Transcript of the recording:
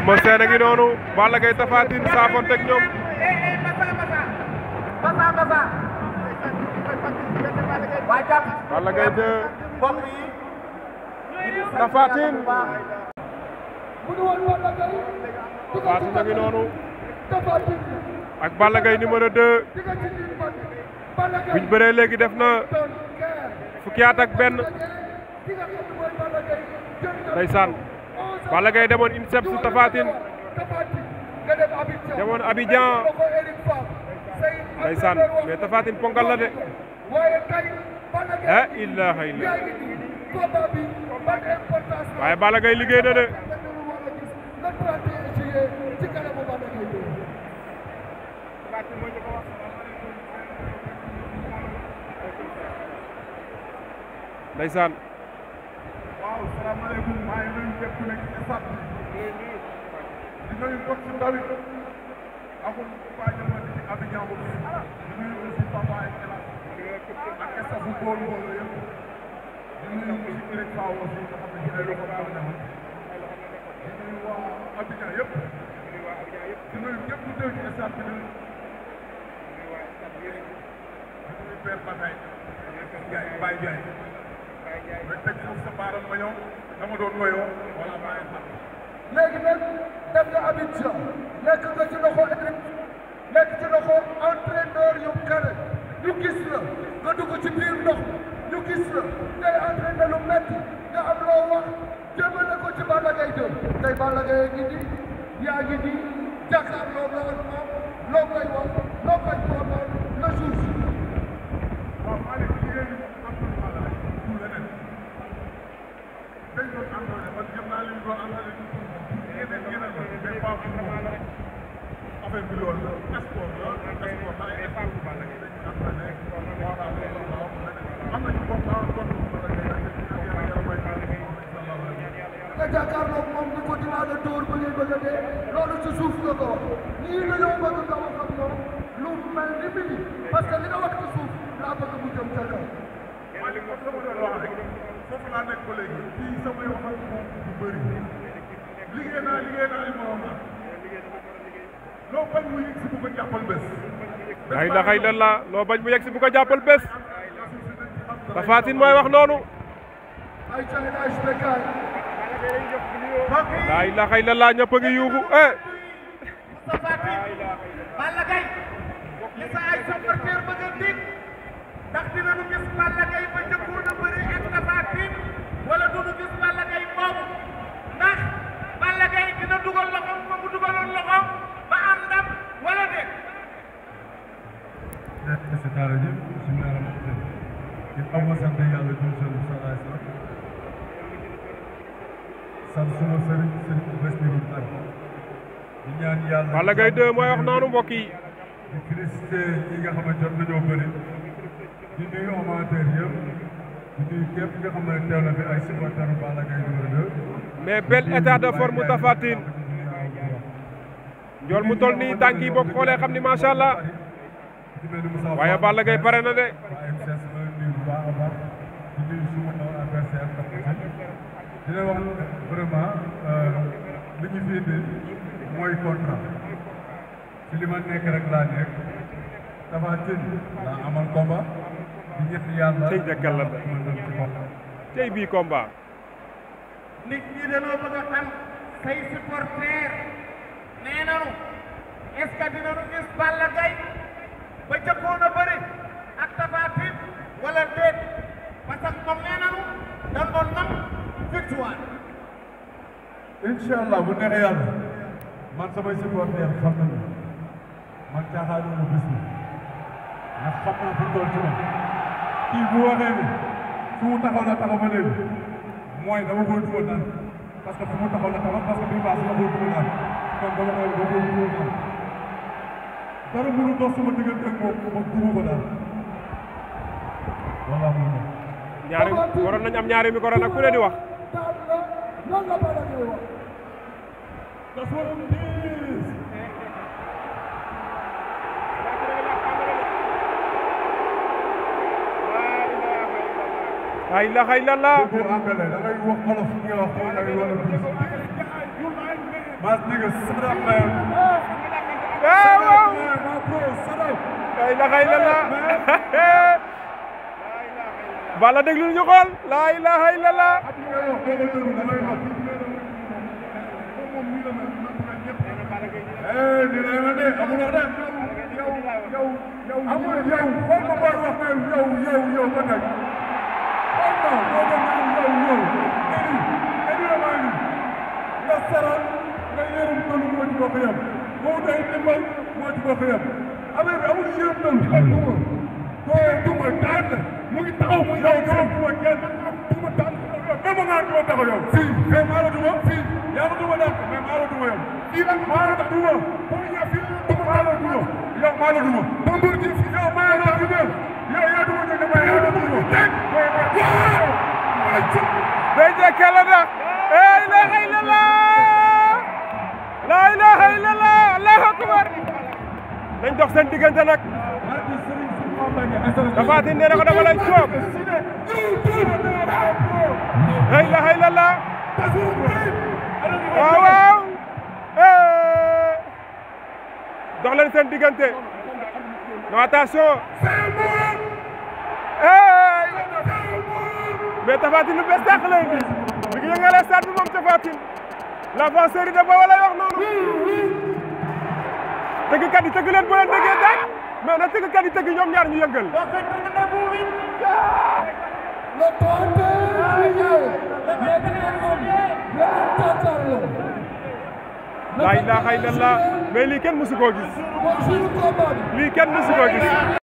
Eumeu Sène a ngi noonu Balla Gaye Tapha Tine saafonteeg ñoom Balla Gaye 2 Tapha Tine a ngi noonu ak Balla Gaye numéro 2 biñ bëree léegi def na fukki at ak benn ndeysaan Balla Gaye demoon INSEP su Tapha Tine demoon Abidjan ndeysaan mais Tapha Tine ponkal la de ilaha illa waaye Balla Gaye liggéey na de ndeysaan waaw salaamaaleykum maa ngi nuyu képp ku nekk ci stade bi di nuyu mbokk si ndaw yi amul waa jamono ci Abidjan bu di nuyu aussi papa ak Elas ak staff bu góor mbooloo yëpp di nuyu aussi Eric Faw aussi nga xam ne ci ay loxo daaw na di nuyu waa Abidjan yëpp di nuyu ñëpp ñu teew ci stade bi di nuyu Père Bakay Ndiaye Baye Ndiaye mais teg foofu sa baaram ma ñëw dama doon woyoo wala maa ngi léegi nag dem nga Abidjan nekk nga ci loxo nekk ci loxo entraîneur yu kare ñu gis la nga dugg ci biir ndox ñu gis la ngay entraîné lu metti nga am loo wax jëmale ko ci Balla Gaye 2 tey Balla Gaye ngi nii yaa ngi nii jàkkaarloo nga ak moom loo koy wax loo koy toogal le jour si. waaw Malick liggéey entraînement la rek du leneen dañ doon entraîné man jëm naa leen doon entraîné yeneen mais pas pour moom affaire bi loolu la sport la sport la ay effort bu Balla Gaye dañuy entraîné voilà am nañu bokk kon Balla Gaye nga jàkkaarloo moom ni ko dinaa la dóor ba ngay bëgg a dee loolu ci suuf nga ko wax ñii dañoo bëgg nga wax ak ñoom lu mel ni mini parce que li nga wax ci suuf laa bëgg mu jëm ca kaw. Malick moom sama doon wax rek foofu laa nekk ba léegi fii samay wax ak moom du bëri liggéey naa li ma wax loo bañ mu yegg si bu ko jàppal bés. la ilaha illallah loo bañ mu yegg si bu ko jàppal bés Tapha Tine mooy wax noonu ay China HBK. la ilaha illallah ñëpp a ngi yuuxu Balla Gaye li sa ay supporter bëgg a dégg ndax dinañu gis Balla Gaye ba njëkkoon a bëri ak Tapha Tine wala duñu gis Balla Gaye boobu ndax Balla Gaye dina dugal loxoom fa mu dugaloon loxoom ba am ndam wala déet. Balla Gaye 2 mooy wax noonu mbokk yi di félicité ñi nga xam ne jot nañoo bëri di nuyu amateur yëpp di nuyu képp nga xam ne teew na fi ay supporteru Balla Gaye numéro 2 mais bel état de forme Tapha Tine njool mu toll nii tànk yi boo ko xoolee xam ni macha allah waaye Balla Gaye pare na de dina wax vraiment li ñu fi indi mooy contrat ci li ma nekk rek laa nekk Tapha Tine laa amal combat di ñett yàlla tey jàggal la tey bii combat nit ñi dañoo bëgg a xam say supporter nee nañu est-ce que dinañu gis Balla Gaye ba jëkkoon a bëri ak Tapha Tine wala déet parce que moom nee nañu dañ doon nam victoire. incha allah bu neexee yàlla man samay supporter xam nañu man caaxaanu bis bi ndax xam naa fi toll ci man kii bu waxee ni fu mu taxaw la taxaw ba léegi mooy dama koy dugal naan parce que fu mu taxaw la taxaw parce que bii baax dama koy dugal naan kon dama koy dugal naan dara mënu dox sama diggante ak moom ma dugg ko daal voilà moom ñaari waroon nañ am ñaari micro nag ku ne di wax loolu la Balla Gaye wax. that's what it is. la ilaha illallah da ngay wax olof nga wax Mas nigga, shut up, man. waaw My bro, shut up. la ilaha illallah Balla déglu ñu xool la ilaha illallah mu ngi taxaw mu yow duma kenn duma daan même nga duma taxaw yow fii mais maa la duma fii yaa ma duma daan mais maa la duma yow fii nag maa la duma pour ya fii duma maa la duma yow maa la duma Bambur ji fii yow maa la duma yow yaa duma ñu dama yaa la duma teg day jekke la da la ilaha illallah la ilaha illallah allahu akbar dañ dox seen diggante nag Tapha Tine nee na ko dama lay soob la ilaha illallah waaw waaw dox leen seen diggante non attention mais Tapha Tine lu bees tàq lay indi mi ngi yëngale stade bi moom Tapha Tine l'avanceur de Bawol lay wax noonu tëggkat yi tëgg leen bu leen déggee daal mais na tëggkat yi tëgg ñoom ñaar ñu yëngal la ilaha illallah mais lii kenn mësu koo gis lii kenn mësu koo gis